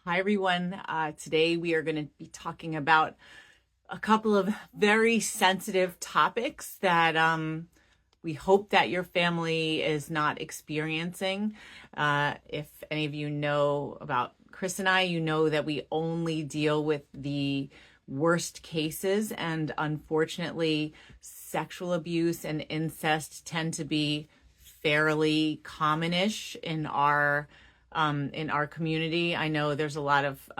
Hi, everyone. Today we are going to be talking about a couple of very sensitive topics that we hope that your family is not experiencing. If any of you know about Chris and I, you know that we only deal with the worst cases, and unfortunately, sexual abuse and incest tend to be fairly commonish in our community. I know there's a lot of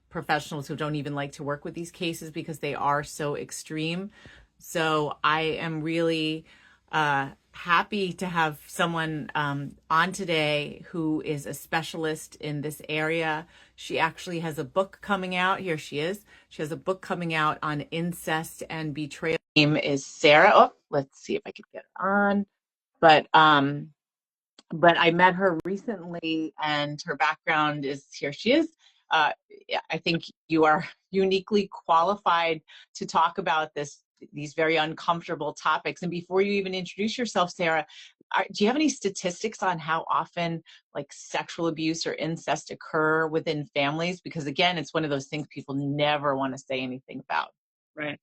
professionals who don't even like to work with these cases because they are so extreme. So I am really happy to have someone on today who is a specialist in this area. She actually has a book coming out. Here she is. She has a book coming out on incest and betrayal. Her name is Sara. Oh, let's see if I can get it on. But I met her recently, and her background is here. She is. Yeah, I think you are uniquely qualified to talk about these very uncomfortable topics. And before you even introduce yourself, Sara, do you have any statistics on how often like sexual abuse or incest occur within families? Because again, it's one of those things people never want to say anything about. Right.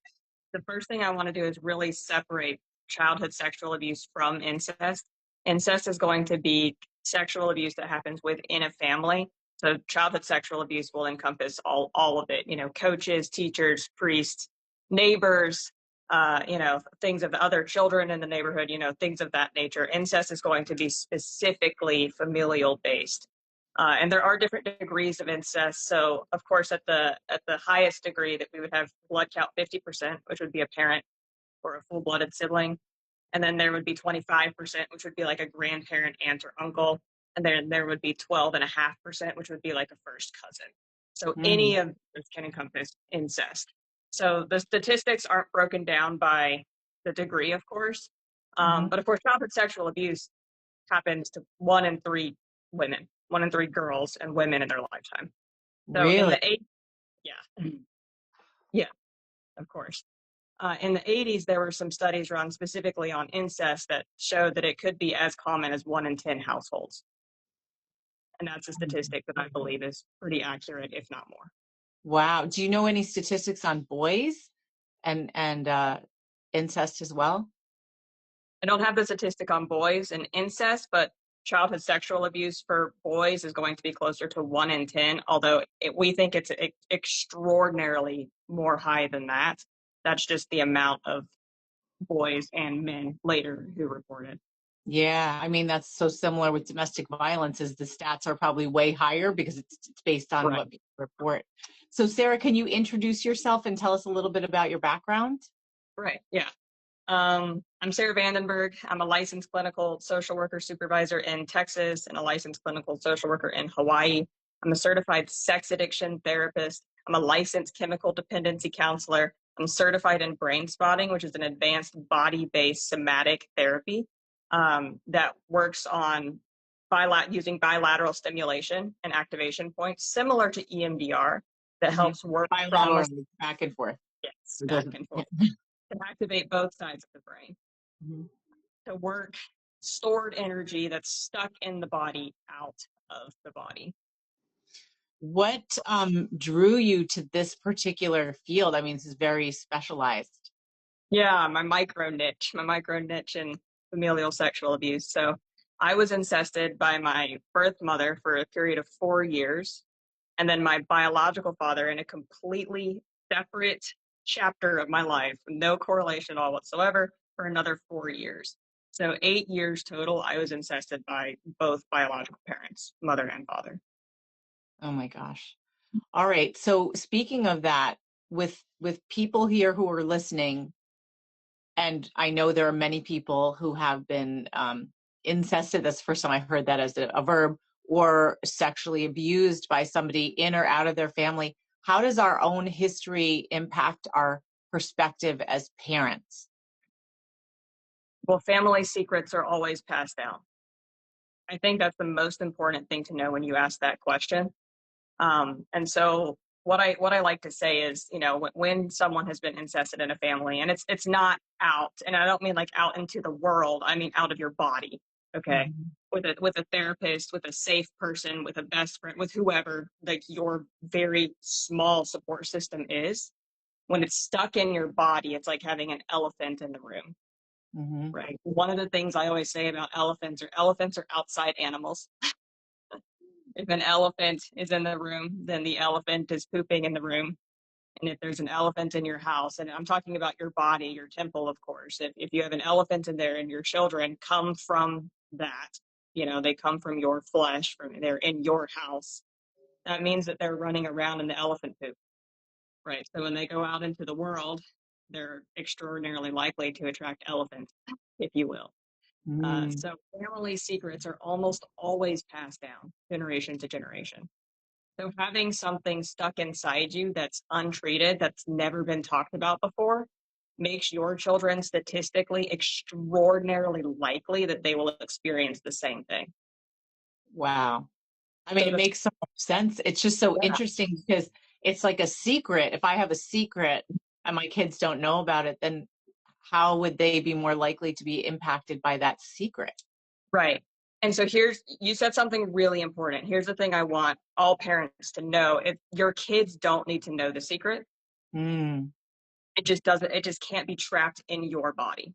The first thing I want to do is really separate childhood sexual abuse from incest. Incest is going to be sexual abuse that happens within a family. So childhood sexual abuse will encompass all of it, coaches, teachers, priests, neighbors, things of the other children in the neighborhood, things of that nature. Incest is going to be specifically familial based. And there are different degrees of incest. So, of course, at the highest degree, that we would have blood count 50%, which would be a parent or a full-blooded sibling, and then there would be 25%, which would be like a grandparent, aunt, or uncle, and then there would be 12.5%, which would be like a first cousin. So any of this can encompass incest. So the statistics aren't broken down by the degree, of course, but of course, childhood sexual abuse happens to 1 in 3 women, 1 in 3 girls and women in their lifetime. So in Really? the yeah, yeah, of course. In the 80s, there were some studies run specifically on incest that showed that it could be as common as 1 in 10 households. And that's a statistic that I believe is pretty accurate, if not more. Wow. Do you know any statistics on boys and incest as well? I don't have the statistic on boys and incest, but childhood sexual abuse for boys is going to be closer to 1 in 10, although we think it's extraordinarily more high than that. That's just the amount of boys and men later who reported. Yeah, I mean that's so similar with domestic violence as the stats are probably way higher because it's based on Right. what people report. So Sara, can you introduce yourself and tell us a little bit about your background? Right. Yeah. I'm Sara Vandenburg. I'm a licensed clinical social worker supervisor in Texas and a licensed clinical social worker in Hawaii. I'm a certified sex addiction therapist. I'm a licensed chemical dependency counselor. I'm certified in brain spotting, which is an advanced body-based somatic therapy that works on using bilateral stimulation and activation points, similar to EMDR, that helps work trauma. Bilateral, back and forth. Yes, It back doesn't. and forth to activate both sides of the brain Mhm. to work stored energy that's stuck in the body out of the body. What drew you to this particular field? I mean, this is very specialized. Yeah, my micro niche in familial sexual abuse. So I was incested by my birth mother for a period of 4 years, and then my biological father in a completely separate chapter of my life, no correlation at all whatsoever, for another 4 years. So 8 years total, I was incested by both biological parents, mother and father. Oh my gosh. All right. So speaking of that, with people here who are listening, and I know there are many people who have been incested. That's the first time I heard that as a verb, or sexually abused by somebody in or out of their family. How does our own history impact our perspective as parents? Well, family secrets are always passed down. I think that's the most important thing to know when you ask that question. And so what I like to say is, when someone has been incested in a family, and it's not out, and I don't mean like out into the world, I mean out of your body. Okay. Mhm. With a therapist, with a safe person, with a best friend, with whoever like your very small support system is, when it's stuck in your body, it's like having an elephant in the room, Mhm. right? One of the things I always say about elephants are outside animals. If an elephant is in the room, then the elephant is pooping in the room. And if there's an elephant in your house, and I'm talking about your body, your temple, of course, if you have an elephant in there and your children come from that, they come from your flesh, they're in your house, that means that they're running around in the elephant poop, right? So when they go out into the world, they're extraordinarily likely to attract elephants, if you will. Mm. So family secrets are almost always passed down generation to generation. So having something stuck inside you that's untreated, that's never been talked about before, makes your children statistically extraordinarily likely that they will experience the same thing. Wow. I mean, So it makes so much sense. It's just so yeah, interesting because it's like a secret. If I have a secret and my kids don't know about it, then how would they be more likely to be impacted by that secret? right. And so you said something really important. Here's the thing I want all parents to know. If your kids don't need to know the secret, Mm. it just can't be trapped in your body.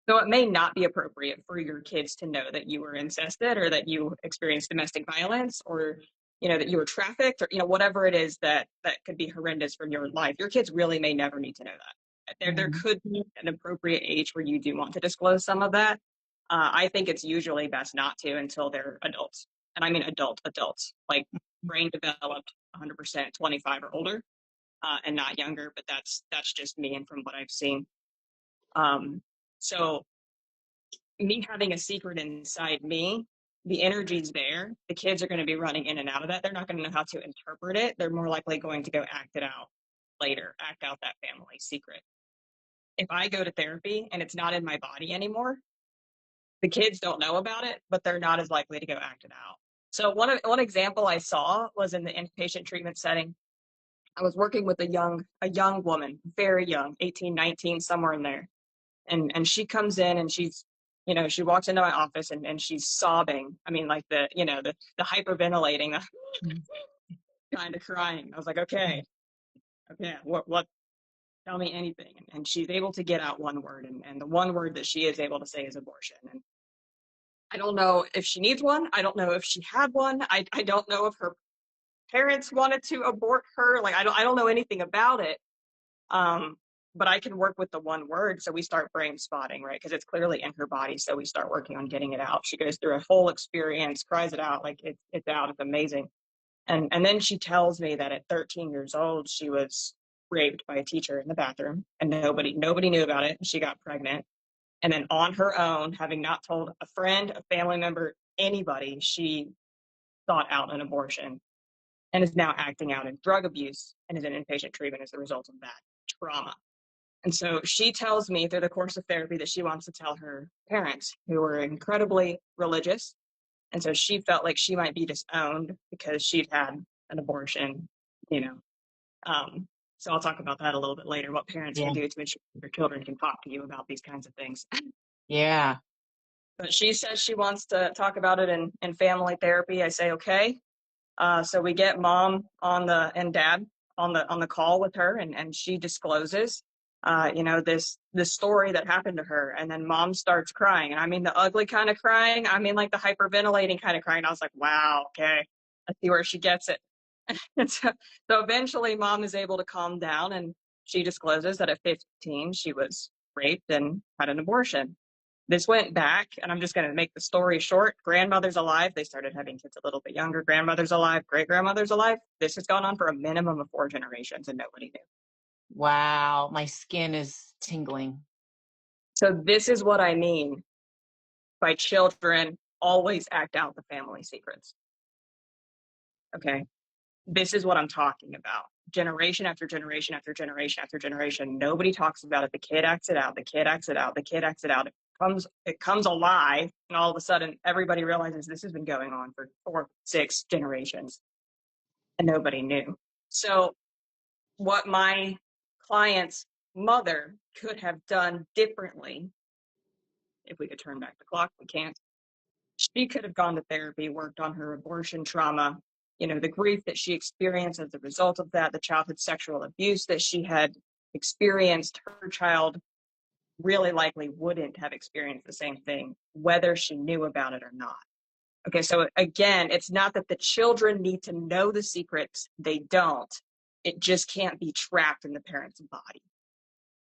So it may not be appropriate for your kids to know that you were incested or that you experienced domestic violence or that you were trafficked or whatever it is that could be horrendous from your life. Your kids really may never need to know that. There Mhm. could be an appropriate age where you do want to disclose some of that. I think it's usually best not to until they're adults, and I mean adults, like brain developed 100%, 25 or older, and not younger. But that's just me and from what I've seen. Um, so me having a secret inside me, the energy's there. The kids are going to be running in and out of that. They're not going to know how to interpret it. They're more likely going to go act it out later, act out that family secret. If I go to therapy and it's not in my body anymore, the kids don't know about it, but they're not as likely to go act it out. So one example I saw was in the inpatient treatment setting. I was working with a young woman, very young, 18, 19, somewhere in there. And she comes in and she walks into my office and she's sobbing. I mean, like the hyperventilating, Mhm. kind of crying. I was like, okay, what, tell me anything. And she's able to get out one word. And the one word that she is able to say is abortion. And I don't know if she needs one. I don't know if she had one. I don't know if her parents wanted to abort her. Like, I don't know anything about it. Um, but I can work with the one word. So we start brain spotting, right? Because it's clearly in her body. So we start working on getting it out. She goes through a whole experience, cries it out, like it's out. It's amazing. And then she tells me that at 13 years old, she was raped by a teacher in the bathroom, and nobody knew about it. She got pregnant, and then on her own, having not told a friend, a family member, anybody, she sought out an abortion and is now acting out in drug abuse and is in inpatient treatment as a result of that trauma. And so she tells me through the course of therapy that she wants to tell her parents, who are incredibly religious. And so she felt like she might be disowned because she'd had an abortion, you know. Um, so I'll talk about that a little bit later, what parents Yeah. can do to ensure their children can talk to you about these kinds of things. Yeah. But she says she wants to talk about it in family therapy. I say, okay. So we get mom and dad on the call with her, and she discloses, this story that happened to her, and then mom starts crying, and I mean the ugly kind of crying. I mean like the hyperventilating kind of crying. I was like, wow, okay, I see where she gets it. And so eventually, mom is able to calm down, and she discloses that at 15 she was raped and had an abortion. This went back, and I'm just going to make the story short. Grandmother's alive. They started having kids a little bit younger. Grandmother's alive. Great grandmother's alive. This has gone on for a minimum of 4 generations, and nobody knew. Wow. My skin is tingling. So this is what I mean by children always act out the family secrets. Okay. This is what I'm talking about. Generation after generation after generation after generation. Nobody talks about it. The kid acts it out. The kid acts it out. The kid acts it out. It comes alive, and all of a sudden everybody realizes this has been going on for 4, 6 generations, and nobody knew. So what my client's mother could have done differently, if we could turn back the clock, we can't. She could have gone to therapy, worked on her abortion trauma, the grief that she experienced as a result of that, the childhood sexual abuse that she had experienced. Her child really likely wouldn't have experienced the same thing, whether she knew about it or not. Okay, so again, it's not that the children need to know the secrets, they don't. It just can't be trapped in the parent's body.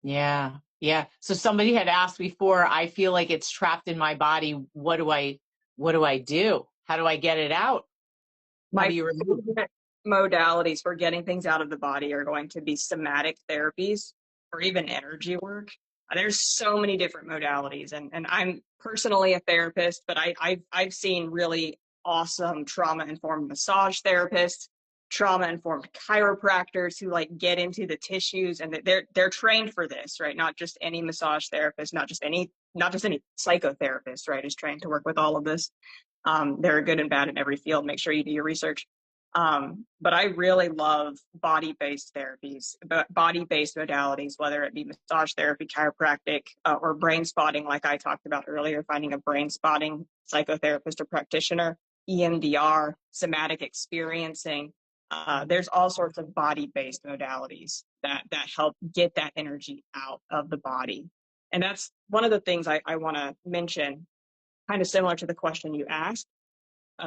Yeah. Yeah. So somebody had asked before, I feel like it's trapped in my body. What do I do? How do I get it out? How do My you remove? favorite modalities for getting things out of the body are going to be somatic therapies or even energy work. There's so many different modalities, and I'm personally a therapist, but I've seen really awesome trauma-informed massage therapists, trauma-informed chiropractors who like get into the tissues, and they're trained for this, right? Not just any massage therapist, not just any psychotherapist, right, is trained to work with all of this. There are good and bad in every field. Make sure you do your research. But I really love body-based therapies, body-based modalities, whether it be massage therapy, chiropractic, or brain spotting, like I talked about earlier, finding a brain spotting psychotherapist or practitioner, EMDR, somatic experiencing. There's all sorts of body-based modalities that help get that energy out of the body. And that's one of the things I want to mention, kind of similar to the question you asked.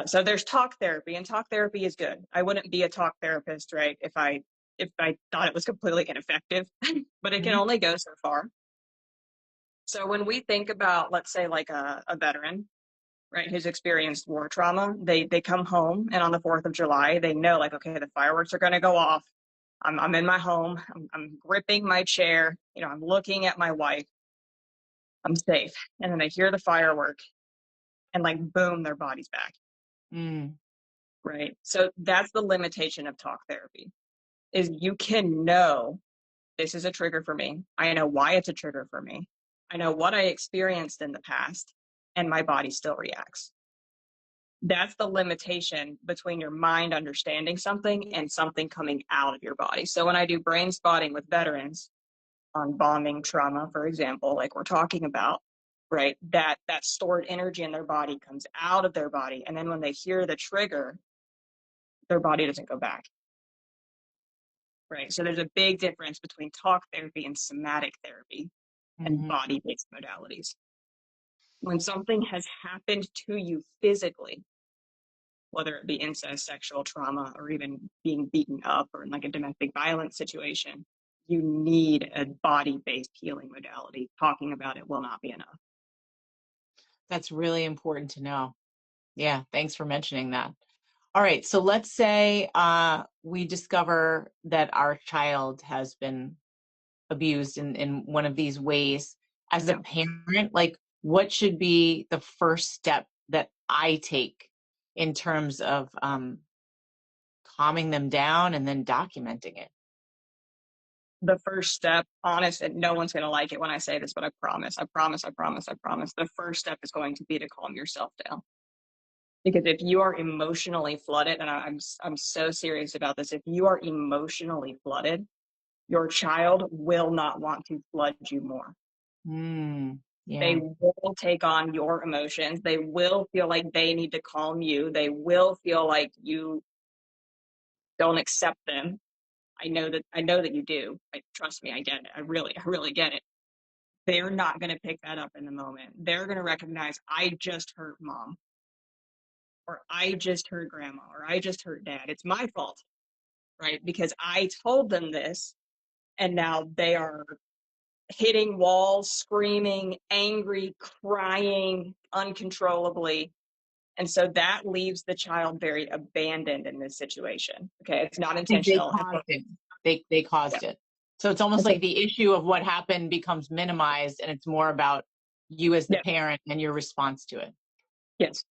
So there's talk therapy, and talk therapy is good. I wouldn't be a talk therapist, right, if I thought it was completely ineffective, but it can Mhm. only go so far. So when we think about, let's say, like a veteran, right, who's experienced war trauma, they come home, and on the 4th of July, they know, like, okay, the fireworks are going to go off. I'm in my home. I'm gripping my chair. I'm looking at my wife. I'm safe. And then they hear the firework, and like, boom, their body's back. Mm. Right. So that's the limitation of talk therapy, is you can know this is a trigger for me. I know why it's a trigger for me. I know what I experienced in the past, and my body still reacts. That's the limitation between your mind understanding something and something coming out of your body. So when I do brain spotting with veterans on bombing trauma, for example, like we're talking about, right, that stored energy in their body comes out of their body. And then when they hear the trigger, their body doesn't go back. Right. So there's a big difference between talk therapy and somatic therapy and Mhm. body-based modalities. When something has happened to you physically, whether it be incest, sexual trauma, or even being beaten up or in like a domestic violence situation, you need a body-based healing modality. Talking about it will not be enough. That's really important to know. Yeah. Thanks for mentioning that. All right. So let's say we discover that our child has been abused in one of these ways. As a Yeah. parent, like, what should be the first step that I take in terms of calming them down and then documenting it? The first step, honest, and no one's going to like it when I say this, but I promise, I promise, I promise, I promise. The first step is going to be to calm yourself down. Because if you are emotionally flooded, and I'm so serious about this, if you are emotionally flooded, your child will not want to flood you more. They Yeah. will take on your emotions. They will feel like they need to calm you. They will feel like you don't accept them. I know that you do. Trust me, I get it. I really get it. They're not going to pick that up in the moment. They're going to recognize, I just hurt mom, or I just hurt grandma, or I just hurt dad. It's my fault, right? Because I told them this, and now they are hitting walls, screaming, angry, crying uncontrollably. And so that leaves the child very abandoned in this situation. Okay, it's not They intentional. And so, caused it. They yeah. caused it. So it's almost And so, like the issue of what happened becomes minimized, and it's more about you as the yeah, parent and your response to it. yes.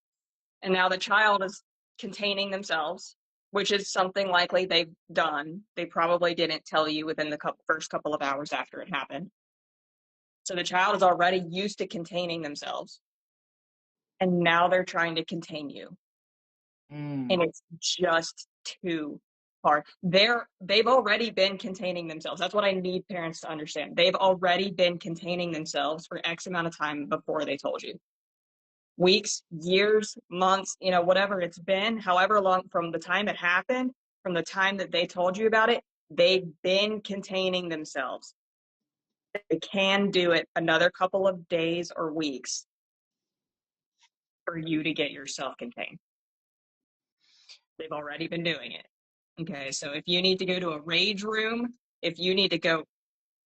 And now the child is containing themselves, which is something likely they've done. They probably didn't tell you within the first couple of hours after it happened. So the child is already used to containing themselves, and now they're trying to contain you. And Mm. it's just too hard. They've already been containing themselves. That's what I need parents to understand. They've already been containing themselves for X amount of time before they told you. weeks, years, months, whatever it's been, however long from the time it happened, from the time that they told you about it, they've been containing themselves. They can do it another couple of days or weeks for you to get yourself contained. They've already been doing it. Okay, so if you need to go to a rage room, if you need to go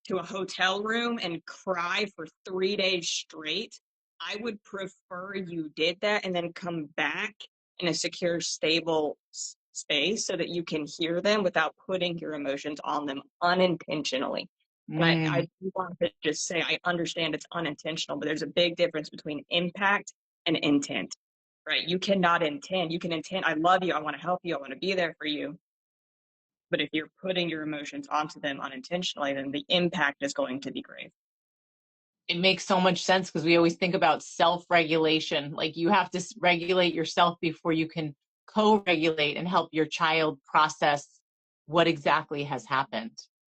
to a hotel room and cry for 3 days straight, I would prefer you did that and then come back in a secure, stable space so that you can hear them without putting your emotions on them unintentionally. And I want to just say, I understand it's unintentional, but there's a big difference between impact and intent, right? You cannot intend. You can intend, I love you, I want to help you, I want to be there for you. But if you're putting your emotions onto them unintentionally, then the impact is going to be grave. It makes so much sense because we always think about self-regulation. Like you have to regulate yourself before you can co-regulate and help your child process what exactly has happened.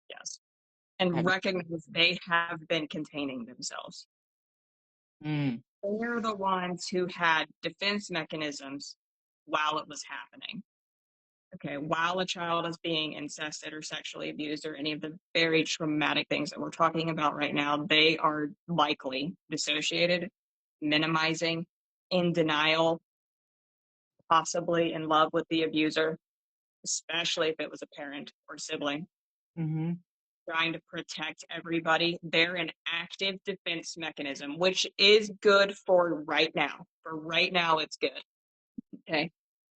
Yes. And recognize they have been containing themselves. Mm. They're the ones who had defense mechanisms while it was happening. Okay, while a child is being incested or sexually abused or any of the very traumatic things that we're talking about right now, they are likely dissociated, minimizing, in denial, possibly in love with the abuser, especially if it was a parent or sibling, trying to protect everybody. They're an active defense mechanism, which is good for right now. For right now, it's good. Okay.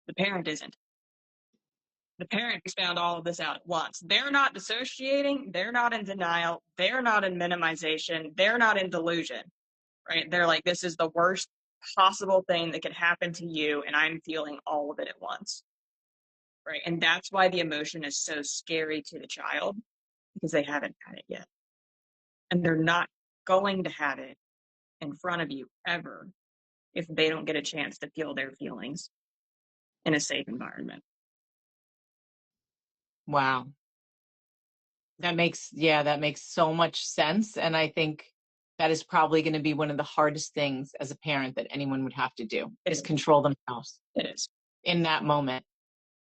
The parent isn't. The parent has found all of this out at once. They're not dissociating. They're not in denial. They're not in minimization. They're not in delusion, right? They're like, this is the worst possible thing that could happen to you, and I'm feeling all of it at once, right? And that's why the emotion is so scary to the child, because they haven't had it yet. And they're not going to have it in front of you ever if they don't get a chance to feel their feelings in a safe environment. Wow. That makes so much sense. And I think that is probably going to be one of the hardest things as a parent that anyone would have to do is control themselves. It is. In that moment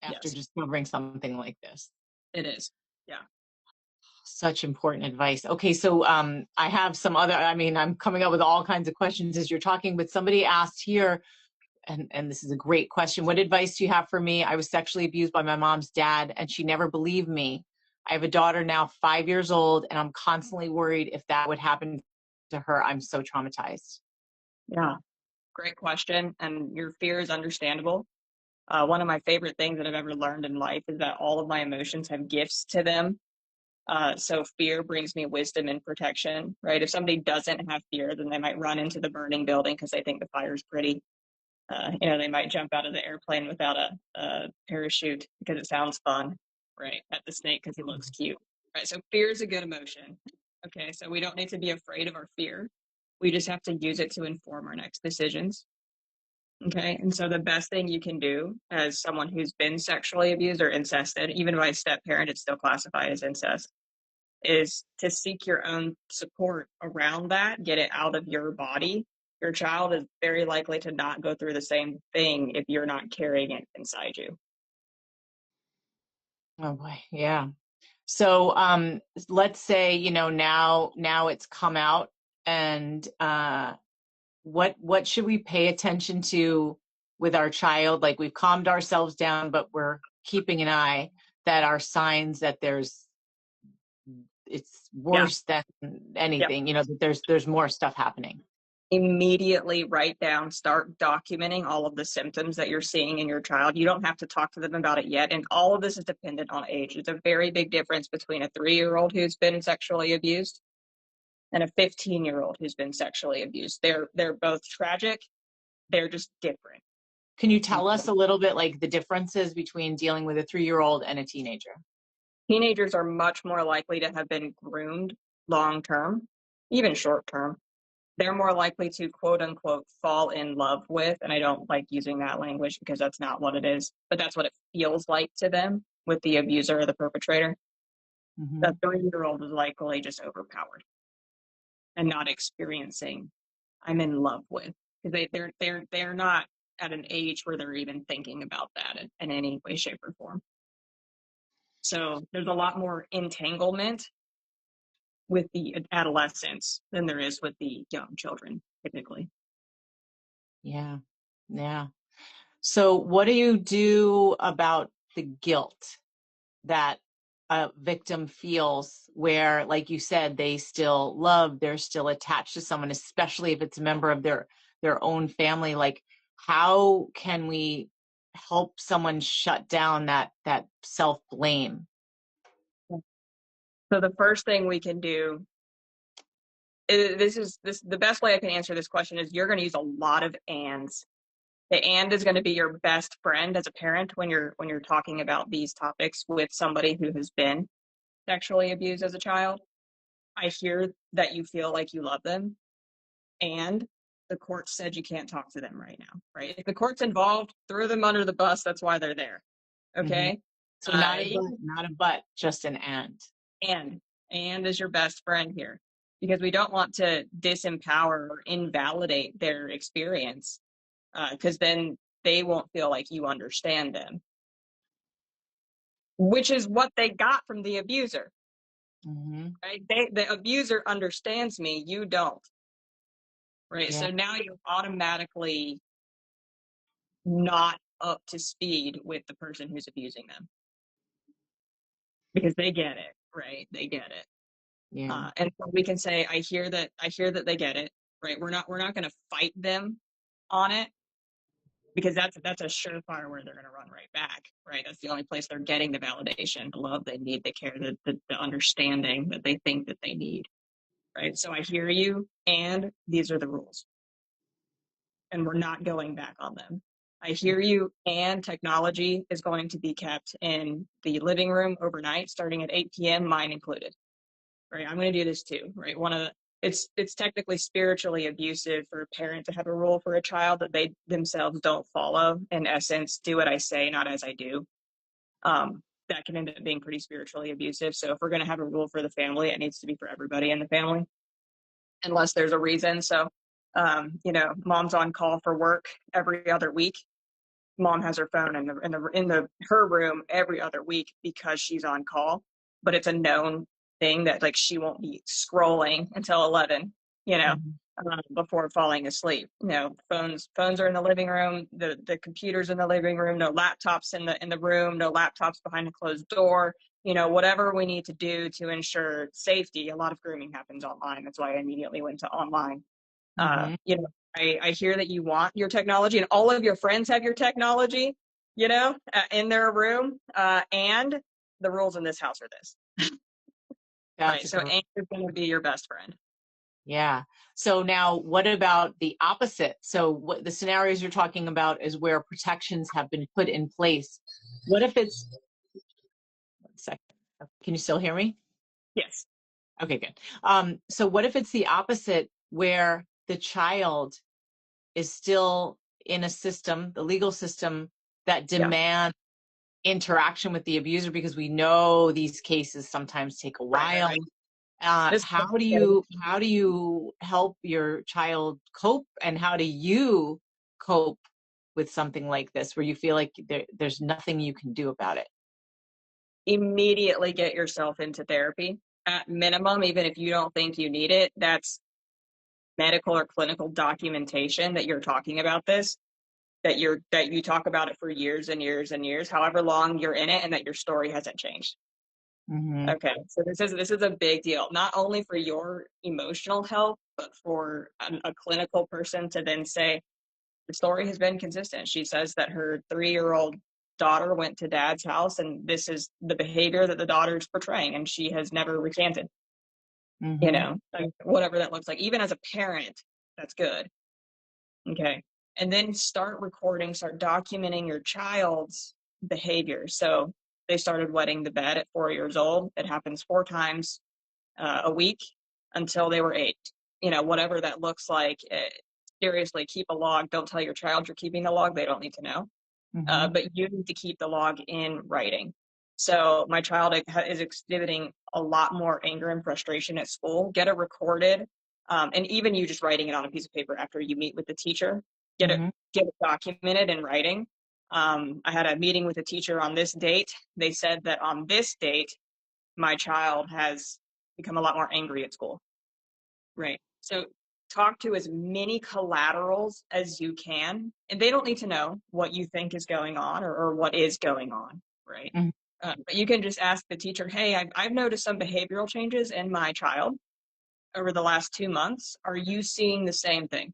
after Yes. discovering something like this. It is. Yeah. Such important advice. Okay, so I have some other, I'm coming up with all kinds of questions as you're talking, but somebody asked here, and this is a great question. What advice do you have for me? I was sexually abused by my mom's dad, and she never believed me. I have a daughter now 5 years old, and I'm constantly worried if that would happen to her. I'm so traumatized. Yeah. Great question. And your fear is understandable. One of my favorite things that I've ever learned in life is that all of my emotions have gifts to them. So fear brings me wisdom and protection, right? If somebody doesn't have fear, then they might run into the burning building because they think the fire's pretty. They might jump out of the airplane without a parachute because it sounds fun, right? At the snake because he looks cute, right? So fear is a good emotion. Okay, so we don't need to be afraid of our fear. We just have to use it to inform our next decisions. Okay, and so the best thing you can do as someone who's been sexually abused or incested, even by a step parent, it's still classified as incest, is to seek your own support around that, get it out of your body. Your child is very likely to not go through the same thing if you're not carrying it inside you. Oh boy, yeah. So let's say, now it's come out, and what should we pay attention to with our child? Like we've calmed ourselves down, but we're keeping an eye that are signs that it's worse than anything, that there's more stuff happening. Immediately write down, start documenting all of the symptoms that you're seeing in your child. You don't have to talk to them about it yet. And all of this is dependent on age. There's a very big difference between a 3-year-old who's been sexually abused and a 15-year-old who's been sexually abused. They're both tragic. They're just different. Can you tell us a little bit like the differences between dealing with a 3-year-old and a teenager? Teenagers are much more likely to have been groomed long term, even short term. They're more likely to quote unquote fall in love with, and I don't like using that language because that's not what it is, but that's what it feels like to them with the abuser or the perpetrator. The 3-year-old is likely just overpowered and not experiencing I'm in love with. because they're not at an age where they're even thinking about that in any way, shape, or form. So there's a lot more entanglement with the adolescents than there is with the young children, typically. Yeah. Yeah. So what do you do about the guilt that a victim feels where, like you said, they still love, they're still attached to someone, especially if it's a member of their own family? Like, how can we help someone shut down that self-blame? So the first thing we can do, the best way I can answer this question is you're going to use a lot of ands. The and is going to be your best friend as a parent when you're talking about these topics with somebody who has been sexually abused as a child. I hear that you feel like you love them, and the court said you can't talk to them right now, right? If the court's involved, throw them under the bus. That's why they're there. Hmm. Okay. So not a but, just an and. And and is your best friend here, because we don't want to disempower or invalidate their experience, because then they won't feel like you understand them, which is what they got from the abuser, Hmm. right? The abuser understands me, you don't, right? Yeah. So now you're automatically not up to speed with the person who's abusing them, because they get it, right? They get it. Yeah. And so we can say, I hear that they get it, right? We're not going to fight them on it, because that's a surefire where they're going to run right back, right? That's the only place they're getting the validation, the love they need, the care, the understanding that they think that they need, right? So I hear you, and these are the rules, and we're not going back on them. I hear you, and technology is going to be kept in the living room overnight, starting at 8 p.m., mine included. Right, I'm going to do this too, right? It's technically spiritually abusive for a parent to have a rule for a child that they themselves don't follow. In essence, do what I say, not as I do. That can end up being pretty spiritually abusive. So if we're going to have a rule for the family, it needs to be for everybody in the family, unless there's a reason. So, mom's on call for work every other week. Mom has her phone in the her room every other week because she's on call, but it's a known thing that, like, she won't be scrolling until 11, Hmm. before falling asleep. Phones are in the living room, the computers in the living room, no laptops in the room, no laptops behind a closed door. Whatever we need to do to ensure safety. A lot of grooming happens online. That's why I immediately went to online. uh, Hmm. you know, I hear that you want your technology, and all of your friends have your technology, in their room. And the rules in this house are this, That's right? a So great. Anne is going to be your best friend. Yeah. So now what about the opposite? So what the scenarios you're talking about is where protections have been put in place. What if it's, one second. Can you still hear me? Yes. Okay, good. So what if it's the opposite where the child is still in a system, the legal system that Yeah. demands interaction with the abuser, because we know these cases sometimes take a Right. Right. while. Right. This. How do you help your child cope, and how do you cope with something like this where you feel like there's nothing you can do about it? Immediately get yourself into therapy at minimum, even if you don't think you need it. That's medical or clinical documentation that you're talking about this, that you talk about it for years and years and years, however long you're in it, and that your story hasn't changed. Hmm. Okay, so this is a big deal, not only for your emotional health, but for a clinical person to then say the story has been consistent. She says that her 3-year-old daughter went to dad's house, and this is the behavior that the daughter's portraying, and she has never recanted. Hmm. Like, whatever that looks like. Even as a parent, that's good. Okay. And then start documenting your child's behavior. So they started wetting the bed at 4 years old. It happens 4 times a week until they were 8. Whatever that looks like. Seriously, keep a log. Don't tell your child you're keeping the log. They don't need to know. Hmm. But you need to keep the log in writing. So my child is exhibiting a lot more anger and frustration at school. Get it recorded. And even you just writing it on a piece of paper after you meet with the teacher, get it Mm-hmm. get it documented in writing. I had a meeting with a teacher on this date. They said that on this date, my child has become a lot more angry at school. Right. So talk to as many collaterals as you can, and they don't need to know what you think is going on or what is going on. Right. Mm-hmm. But you can just ask the teacher, hey, I've noticed some behavioral changes in my child over the last 2 months. Are you seeing the same thing?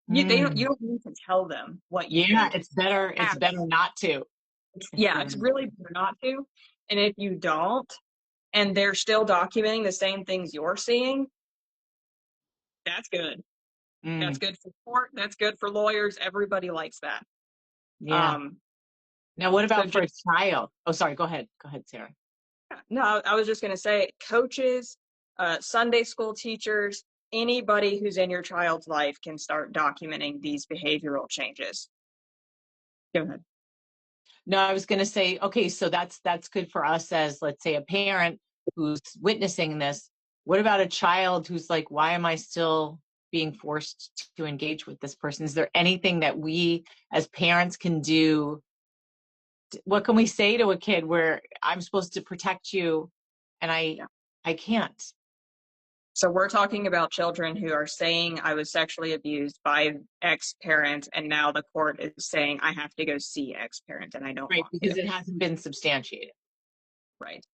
You don't need to tell them what you Yeah, think. it's better not to. It's Yeah, better it's not really better not to. And if you don't, and they're still documenting the same things you're seeing, that's good. to. That's good for court. That's good for lawyers. Everybody likes that. Yeah. Um, Now, what so about for a just child? Oh, sorry. Go ahead. Go ahead, Sarah. no, I was just going to say, coaches, Sunday school teachers, anybody who's in your child's life can start documenting these behavioral changes. Go ahead. No, I was going to say, okay, so that's good for us as, let's say, a parent who's witnessing this. What about a child who's like, why am I still being forced to engage with this person? Is there anything that we as parents can do? What can we say to a kid where I'm supposed to protect you and I Yeah. I can't? So we're talking about children who are saying I was sexually abused by X parent, and now the court is saying I have to go see X parent, and I don't Right, want because to. it hasn't been substantiated. Right.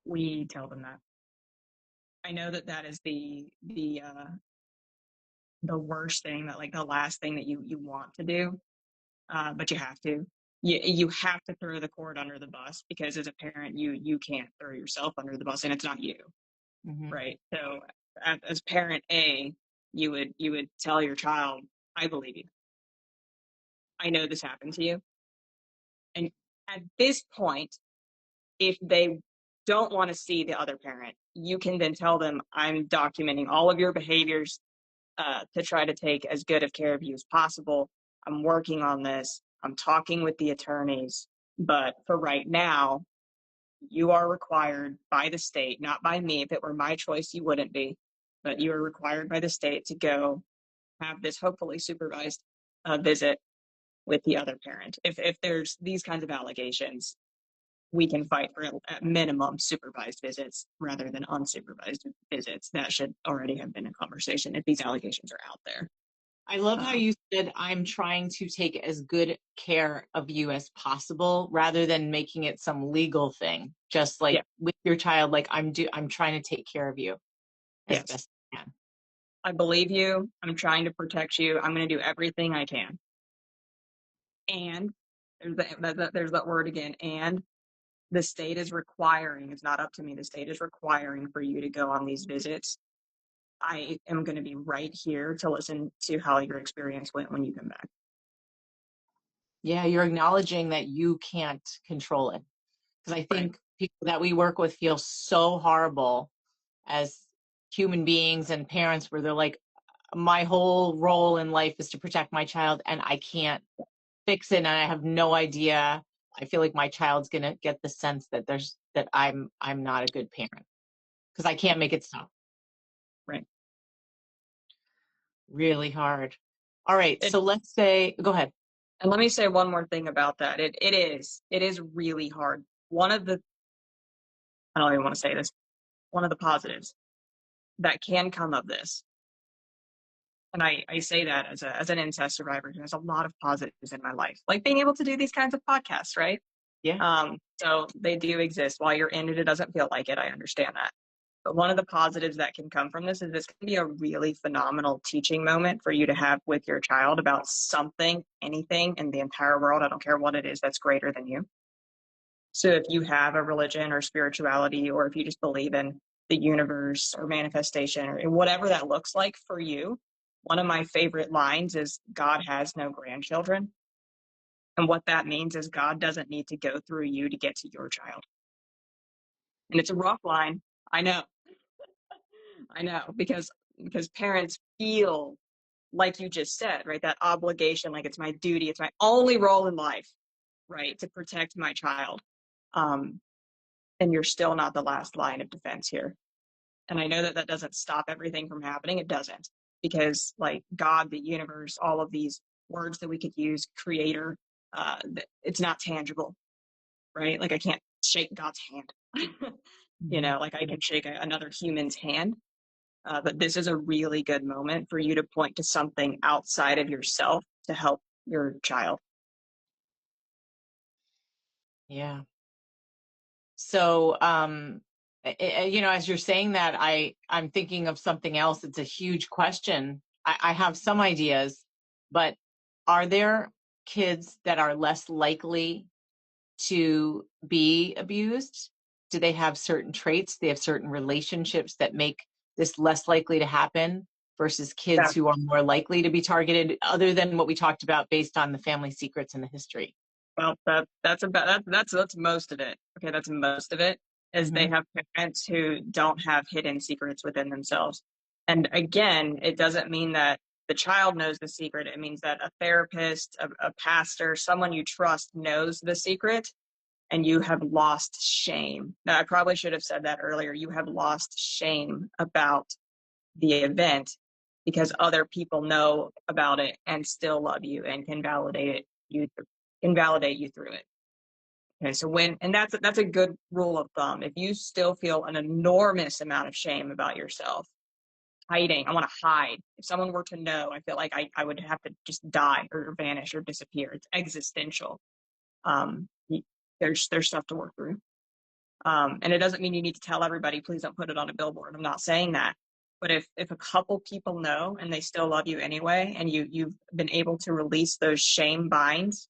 We tell them that. I know that that is the worst thing, that like the last thing that you want to do, but you have to. You have to throw the court under the bus, because as a parent, you can't throw yourself under the bus, and it's not you, Hmm. right? So as parent A, you would tell your child, I believe you. I know this happened to you. And at this point, if they don't want to see the other parent, you can then tell them, I'm documenting all of your behaviors to try to take as good of care of you as possible. I'm working on this. I'm talking with the attorneys. But for right now, you are required by the state, not by me. If it were my choice, you wouldn't be. But you are required by the state to go have this hopefully supervised visit with the other parent. If there's these kinds of allegations, we can fight for at minimum supervised visits rather than unsupervised visits. That should already have been a conversation if these allegations are out there. I love how Um, you said I'm trying to take as good care of you as possible rather than making it some legal thing. Just yeah, like with your child, like I'm trying to take care of you as yes, best I can. I believe you. I'm trying to protect you. I'm going to do everything I can. And there's that word again. And the state is requiring, it's not up to me, the state is requiring for you to go on these visits. I am going to be right here to listen to how your experience went when you come back. Yeah, you're acknowledging that you can't control it. Because I Right. think people that we work with feel so horrible as human beings and parents where they're like, my whole role in life is to protect my child and I can't fix it and I have no idea. I feel like my child's gonna get the sense that I'm not a good parent because I can't make it stop. Right. Really hard. All right, It, so let's say go ahead. and let me say one more thing about that. It is really hard. One of the, I don't even want to say this, one of the positives that can come of this, and I say that as an incest survivor who has a lot of positives in my life, like being able to do these kinds of podcasts, right? Yeah. So they do exist. While you're in it, it doesn't feel like it. I understand that. But one of the positives that can come from this is this can be a really phenomenal teaching moment for you to have with your child about something, anything in the entire world. I don't care what it is, that's greater than you. So if you have a religion or spirituality, or if you just believe in the universe or manifestation or whatever that looks like for you, one of my favorite lines is God has no grandchildren. And what that means is God doesn't need to go through you to get to your child. And it's a rough line. I know. I know, because parents feel, like you just said, right, that obligation, like it's my duty, it's my only role in life, right, to protect my child. Um, and you're still not the last line of defense here. And I know that that doesn't stop everything from happening. It doesn't, because like God, the universe, all of these words that we could use, creator, it's not tangible, right? Like I can't shake God's hand. Mhm. Like I can shake another human's hand. But this is a really good moment for you to point to something outside of yourself to help your child. Yeah. So, as you're saying that, I'm thinking of something else. It's a huge question. I have some ideas, but are there kids that are less likely to be abused? Do they have certain traits? Do they have certain relationships that make this less likely to happen versus Yeah. kids who are more likely to be targeted, other than what we talked about based on the family secrets and the history? Well, that's about that's most of it. Okay, that's most of it. Is they Hmm. have parents who don't have hidden secrets within themselves. And again, it doesn't mean that the child knows the secret. It means that a therapist, a pastor, someone you trust knows the secret, and you have lost shame. Now, I probably should have said that earlier. You have lost shame about the event because other people know about it and still love you and can validate you through it. Okay, so and that's a good rule of thumb. If you still feel an enormous amount of shame about yourself, hiding, I want to hide. If someone were to know, I feel like I would have to just die or vanish or disappear. It's existential. Um, there's stuff to work through. And it doesn't mean you need to tell everybody, please don't put it on a billboard. I'm not saying that. But if a couple people know and they still love you anyway, and you've been able to release those shame binds,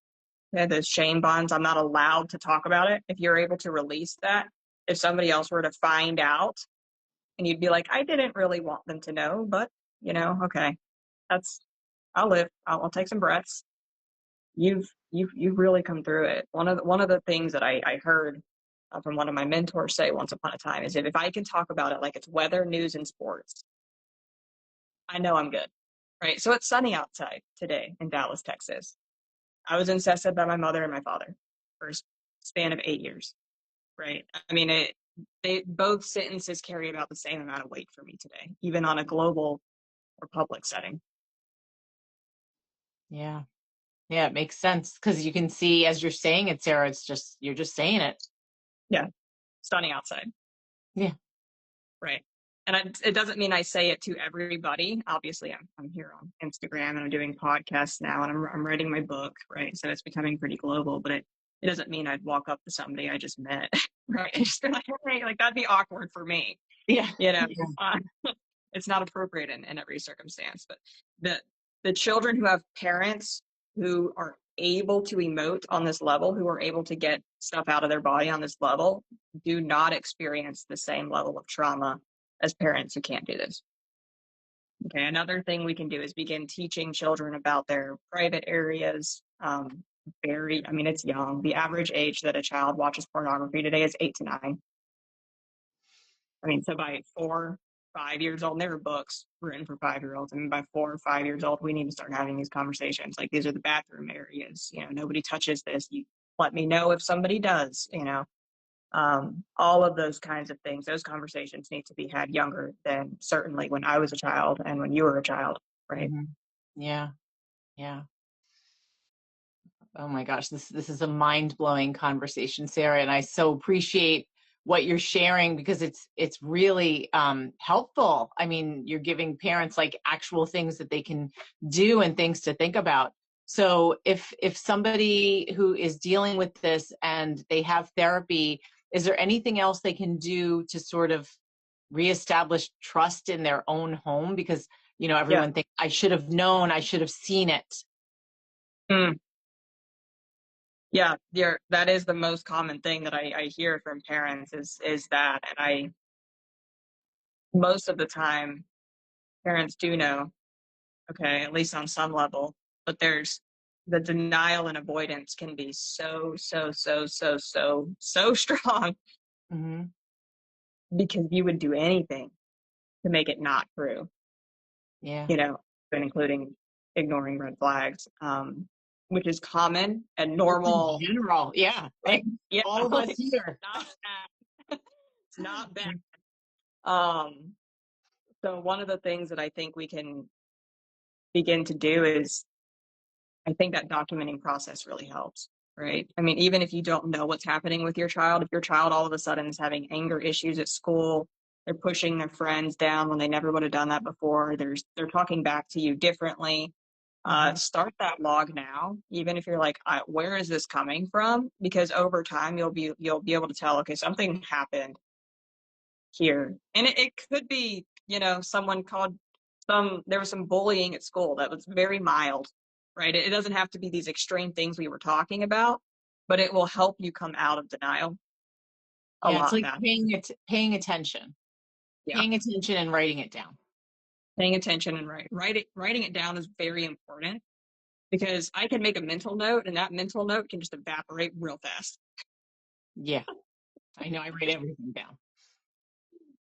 those shame bonds, I'm not allowed to talk about it. If you're able to release that, if somebody else were to find out and you'd be like, I didn't really want them to know, but okay, that's I'll live. I'll take some breaths. You've really come through it. One of the things that I heard from one of my mentors say once upon a time is if I can talk about it like it's weather, news, and sports, I know I'm good. Right. So it's sunny outside today in Dallas, Texas. I was incested by my mother and my father for a span of 8 years. Right. I mean, they both sentences carry about the same amount of weight for me today, even on a global or public setting. Yeah. Yeah, it makes sense because you can see as you're saying it, Sarah, you're just saying it. Yeah. Sunny outside. Yeah. Right. And it doesn't mean I say it to everybody. Obviously, I'm here on Instagram and I'm doing podcasts now and I'm writing my book, right? So it's becoming pretty global, but it doesn't mean I'd walk up to somebody I just met, right? And just be like, hey, like that'd be awkward for me, Yeah. you know? Yeah. Uh, it's not appropriate in every circumstance, but the the children who have parents who are able to emote on this level, who are able to get stuff out of their body on this level, do not experience the same level of trauma as parents who can't do this. Okay, another thing we can do is begin teaching children about their private areas. I mean, it's young. The average age that a child watches pornography today is 8 to 9. I mean, so by 4, 5 years old, there are books written for 5-year-olds. I mean, by 4 or 5 years old, we need to start having these conversations. Like, these are the bathroom areas. Nobody touches this. You let me know if somebody does. All of those kinds of things. Those conversations need to be had younger than certainly when I was a child and when you were a child, right? Mhm. Yeah. Yeah. Oh my gosh, this is a mind-blowing conversation, Sarah, and I so appreciate what you're sharing because it's really helpful. I mean, you're giving parents like actual things that they can do and things to think about. So if somebody who is dealing with this and they have therapy, is there anything else they can do to sort of reestablish trust in their own home? Because Yeah. everyone thinks I should have known, I should have seen it. Mm. Yeah, that is the most common thing that I hear from parents is that, and I most of the time parents do know, okay, at least on some level, but there's the denial and avoidance can be so so so so so so strong Hmm. because you would do anything to make it not true, Yeah. you know, and including ignoring red flags, which is common and Just in normal. general, yeah. Like, yeah, All of us like here. not bad. It's not bad. Um, so one of the things that I think we can begin to do is, I think that documenting process really helps, right? I mean, even if you don't know what's happening with your child, if your child all of a sudden is having anger issues at school, they're pushing their friends down when they never would have done that before, they're talking back to you differently. Start that log now, even if you're like, where is this coming from? Because over time you'll be able to tell, okay, something happened here. And it could be, someone called there was some bullying at school that was very mild, right? It doesn't have to be these extreme things we were talking about, but it will help you come out of denial a Yeah, it's lot like faster. paying attention, Yeah. paying attention and writing it down. Paying attention and writing it down is very important because I can make a mental note and that mental note can just evaporate real fast. Yeah, I know. I write everything down.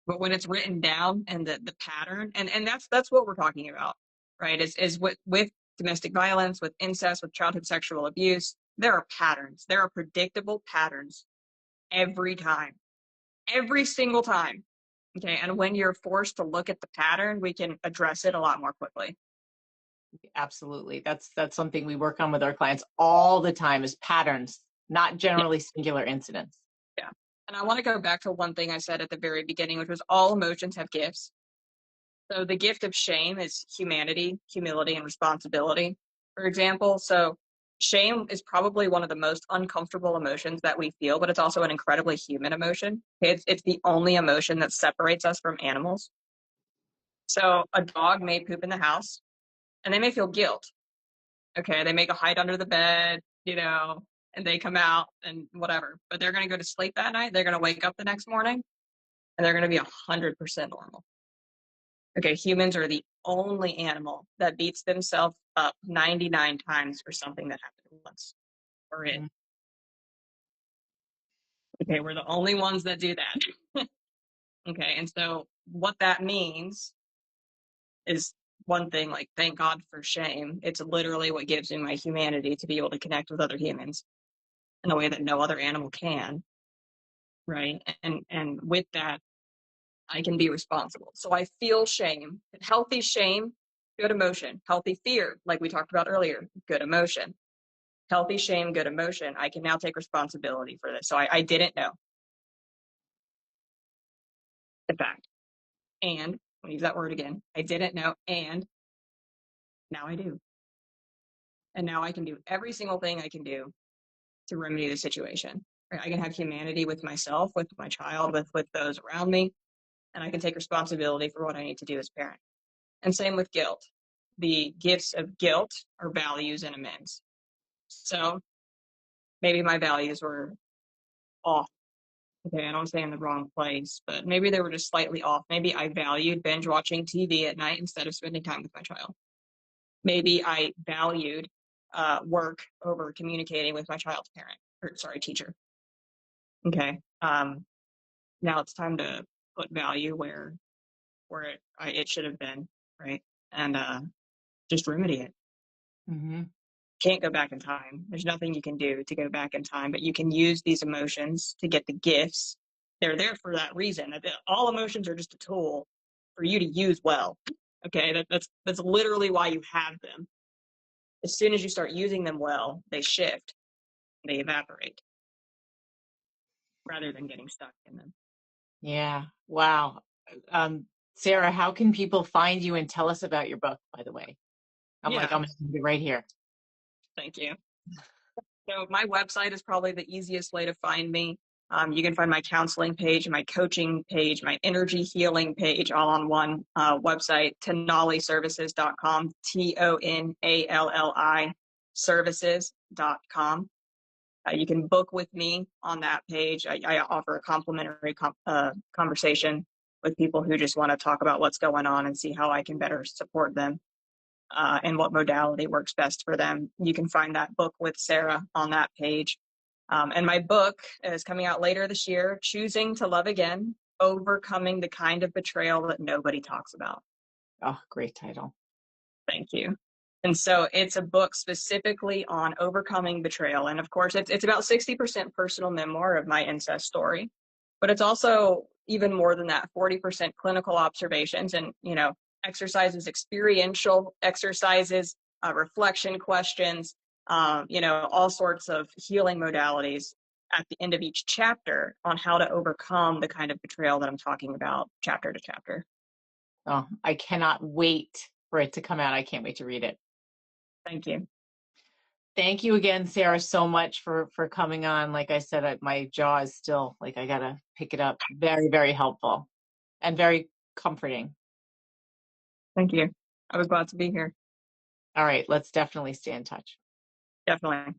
But when it's written down and the pattern, and that's what we're talking about, right? Is with domestic violence, with incest, with childhood sexual abuse, there are patterns. There are predictable patterns every time, every single time. Okay. And when you're forced to look at the pattern, we can address it a lot more quickly. Absolutely. That's something we work on with our clients all the time is patterns, not Yeah. generally singular incidents. Yeah. And I want to go back to one thing I said at the very beginning, which was all emotions have gifts. So the gift of shame is humanity, humility, and responsibility, for example. So shame is probably one of the most uncomfortable emotions that we feel, but it's also an incredibly human emotion. It's the only emotion that separates us from animals. So a dog may poop in the house and they may feel guilt. Okay, they may go hide under the bed, and they come out and whatever, but they're going to go to sleep that night. They're going to wake up the next morning and they're going to be 100% normal. Okay, humans are the only animal that beats themselves up 99 times for something that happened once or it. Mhm. Okay, we're the only ones that do that. Okay, and so what that means is one thing, like, thank God for shame. It's literally what gives me my humanity to be able to connect with other humans in a way that no other animal can, right? And with that, I can be responsible. So I feel shame. Healthy shame, good emotion. Healthy fear, like we talked about earlier, good emotion. Healthy shame, good emotion. I can now take responsibility for this. So I didn't know the fact. And I'll use that word again. I didn't know, and now I do. And now I can do every single thing I can do to remedy the situation. Right? I can have humanity with myself, with my child, with those around me, and I can take responsibility for what I need to do as a parent. And same with guilt. The gifts of guilt are values and amends. So maybe my values were off. Okay, I don't say in the wrong place, but maybe they were just slightly off. Maybe I valued binge watching TV at night instead of spending time with my child. Maybe I valued work over communicating with my child's parent, or sorry, teacher. Okay, now it's time to put value where it should have been, right? And just remedy it. Mhm. Can't go back in time. There's nothing you can do to go back in time, but you can use these emotions to get the gifts. They're there for that reason. All emotions are just a tool for you to use well. Okay, that's literally why you have them. As soon as you start using them well, they shift, they evaporate, rather than getting stuck in them. Yeah. Wow. Um, Sarah, how can people find you and tell us about your book, by the way? Yeah, I'm right here. thank you. So my website is probably the easiest way to find me. You can find my counseling page, my coaching page, my energy healing page, all on one website, tonalliservices.com, TONALLI services.com. You can book with me on that page. I offer a complimentary conversation with people who just want to talk about what's going on and see how I can better support them and what modality works best for them. You can find that book with Sarah on that page. And my book is coming out later this year, Choosing to Love Again, Overcoming the Kind of Betrayal That Nobody Talks About. Oh, great title. Thank you. And so it's a book specifically on overcoming betrayal. And of course, it's about 60% personal memoir of my incest story. But it's also even more than that, 40% clinical observations, and exercises, experiential exercises, reflection questions, all sorts of healing modalities at the end of each chapter on how to overcome the kind of betrayal that I'm talking about chapter to chapter. Oh, I cannot wait for it to come out. I can't wait to read it. Thank you. Thank you again, Sarah, so much for coming on. Like I said, my jaw is still like I gotta pick it up. Very, very helpful and very comforting. Thank you. I was glad to be here. All right, let's definitely stay in touch. Definitely.